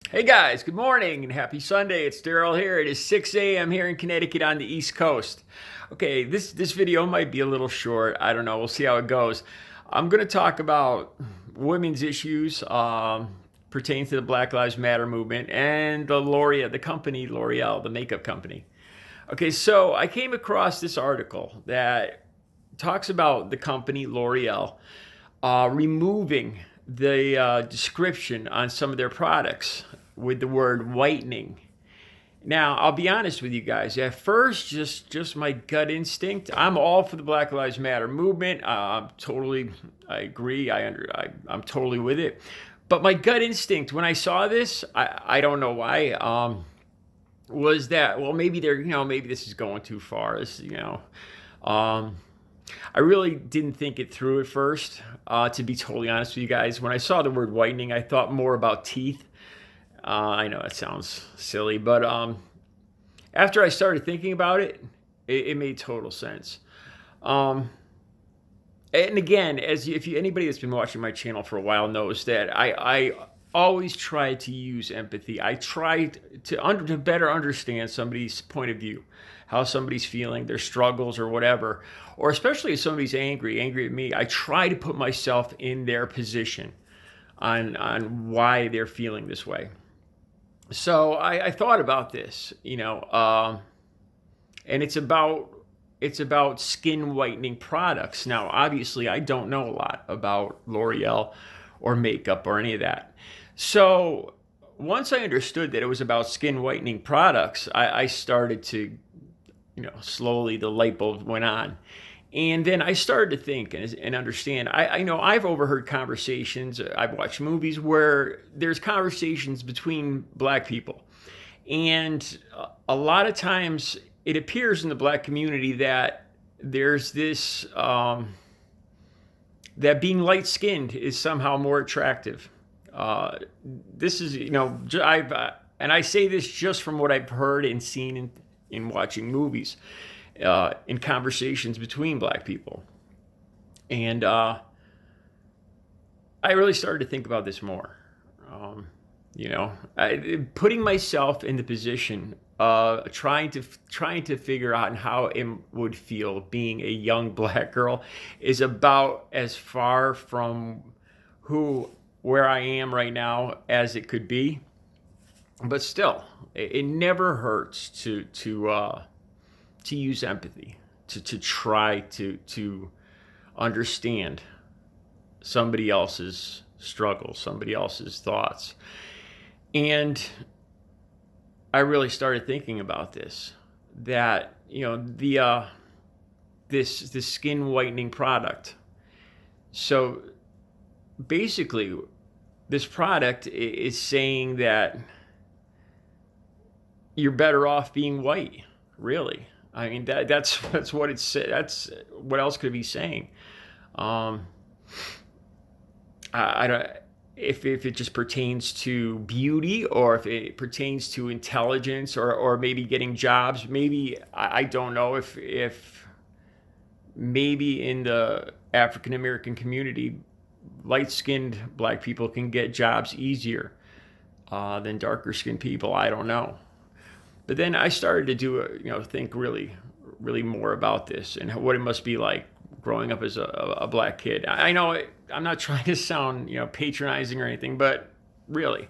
Hey guys, good morning and happy Sunday. It's Daryl here. It is 6 a.m. here in Connecticut on the East Coast. Okay, this video might be a little short. I don't know. We'll see how it goes. I'm going to talk about women's issues pertaining to the Black Lives Matter movement and the L'Oreal, the company L'Oreal, the makeup company. Okay, so I came across this article that talks about the company L'Oreal removing the description on some of their products with the word whitening. Now, I'll be honest with you guys. At first, just my gut instinct. I'm all for the Black Lives Matter movement. I agree. I'm totally with it. But my gut instinct when I saw this, I don't know why, was that, well, maybe maybe this is going too far. Um, I really didn't think it through at first, to be totally honest with you guys. When I saw the word whitening, I thought more about teeth. I know it sounds silly, but after I started thinking about it made total sense. Um, and again, if anybody that's been watching my channel for a while knows that I always try to use empathy. I try to better understand somebody's point of view, how somebody's feeling, their struggles or whatever, or especially if somebody's angry at me. I try to put myself in their position on why they're feeling this way. So I thought about this, and it's about skin whitening products. Now, obviously, I don't know a lot about L'Oreal or makeup or any of that. So once I understood that it was about skin whitening products, I started to, slowly the light bulb went on. And then I started to think and understand. I know I've overheard conversations, I've watched movies where there's conversations between black people. And a lot of times it appears in the black community that there's this, that being light skinned is somehow more attractive. This is, and I say this just from what I've heard and seen in watching movies, in conversations between black people. And I really started to think about this more. Putting myself in the position of trying to figure out how it would feel being a young black girl is about as far from where I am right now as it could be. But still, it never hurts to use empathy, to try to understand somebody else's struggles, somebody else's thoughts. And I really started thinking about this, that, this skin whitening product. So basically, this product is saying that you're better off being white, really. I mean, that's what it's, that's what else could it be saying? I don't, if it just pertains to beauty, or if it pertains to intelligence, or maybe getting jobs. Maybe, I don't know if maybe in the African American community, light-skinned black people can get jobs easier than darker-skinned people. I don't know. But then I started to think really, really more about this and what it must be like growing up as a black kid. I know I'm not trying to sound, patronizing or anything, but really,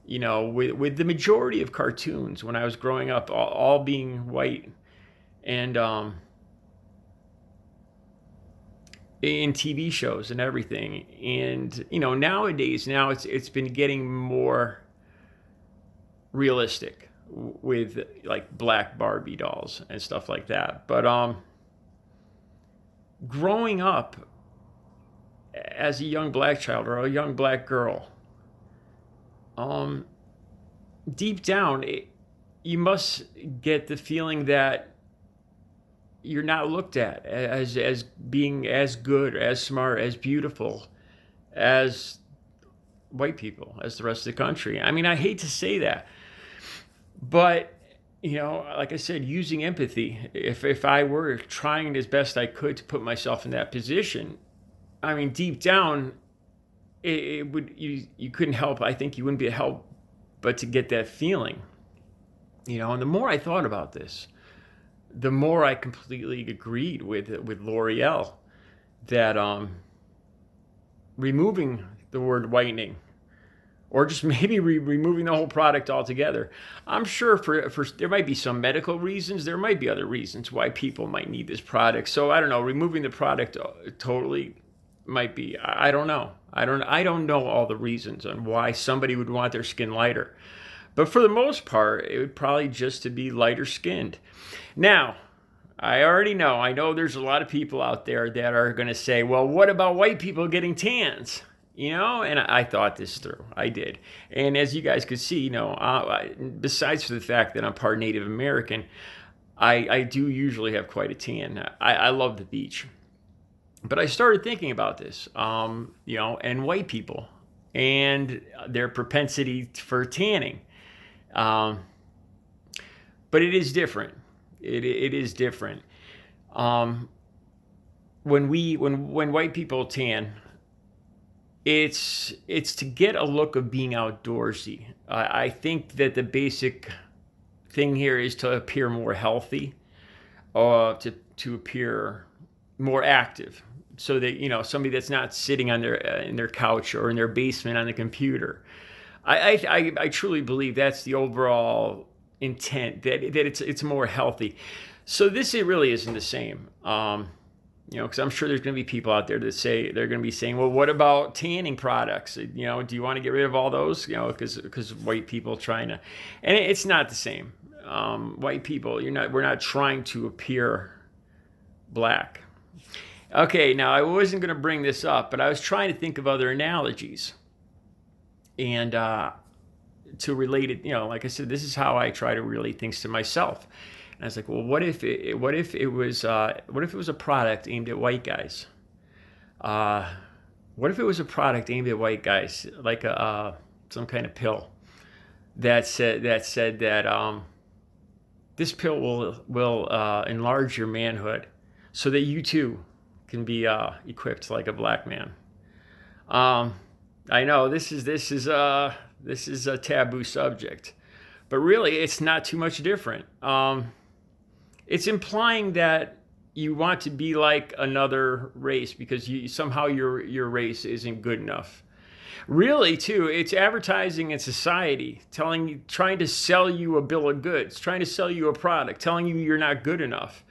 with the majority of cartoons when I was growing up, all being white, and in TV shows and everything, and nowadays, it's been getting more realistic with like black Barbie dolls and stuff like that. But growing up as a young black child or a young black girl, deep down, you must get the feeling that you're not looked at as being as good, as smart, as beautiful as white people, as the rest of the country. I mean, I hate to say that, but like I said, using empathy, if I were trying as best I could to put myself in that position, I mean, deep down, it would, you couldn't help. I think you wouldn't be help but to get that feeling. And the more I thought about this, the more I completely agreed with L'Oreal that removing the word whitening, or just maybe removing the whole product altogether. I'm sure for there might be some medical reasons. There might be other reasons why people might need this product. So I don't know. Removing the product totally might be. I don't know. I don't know all the reasons on why somebody would want their skin lighter. But for the most part, it would probably just to be lighter skinned. Now, I already know. I know there's a lot of people out there that are going to say, well, what about white people getting tans? And I thought this through. I did. And as you guys could see, besides for the fact that I'm part Native American, I do usually have quite a tan. I love the beach. But I started thinking about this, and white people and their propensity for tanning. But it is different. It is different. When white people tan, it's to get a look of being outdoorsy. I think that the basic thing here is to appear more healthy, to appear more active, so that somebody that's not sitting on in their couch or in their basement on the computer. I truly believe that's the overall intent, that it's more healthy. So this, it really isn't the same. Because I'm sure there's going to be people out there that say they're going to be saying, well, what about tanning products? Do you want to get rid of all those? Because white people trying to, and it's not the same. White people, we're not trying to appear black. Okay, now I wasn't going to bring this up, but I was trying to think of other analogies, and to relate it. Like I said, this is how I try to relate things to myself. And I was like, well, what if it was a product aimed at white guys? What if it was a product aimed at white guys, like some kind of pill that said that this pill will enlarge your manhood, so that you too can be equipped like a black man. I know this is a taboo subject, but really it's not too much different. It's implying that you want to be like another race because somehow your race isn't good enough. Really, too, it's advertising in society, trying to sell you a bill of goods, trying to sell you a product, telling you you're not good enough.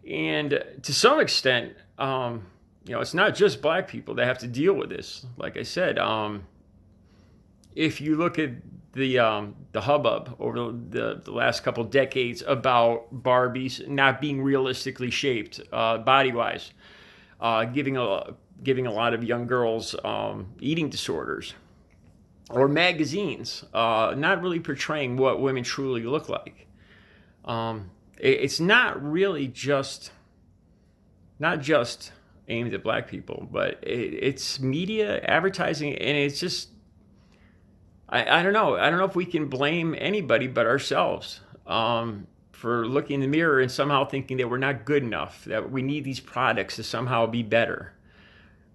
And to some extent, it's not just black people that have to deal with this. Like I said, if you look at the hubbub over the last couple decades about Barbies not being realistically shaped body-wise, giving a lot of young girls eating disorders, or magazines not really portraying what women truly look like. It's not really not just aimed at black people, but it's media advertising, and it's just, I don't know. I don't know if we can blame anybody but ourselves for looking in the mirror and somehow thinking that we're not good enough, that we need these products to somehow be better.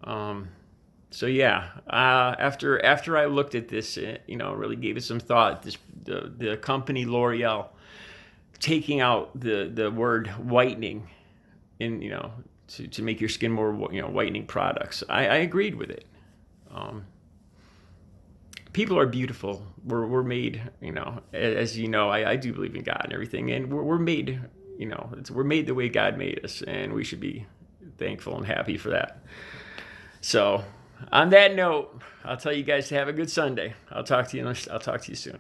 So yeah, after I looked at this, really gave it some thought. The company L'Oreal taking out the word whitening in to make your skin more whitening products. I agreed with it. People are beautiful. We're made, as I do believe in God and everything, and we're made, we're made the way God made us, and we should be thankful and happy for that. So, on that note, I'll tell you guys to have a good Sunday. I'll talk to you soon.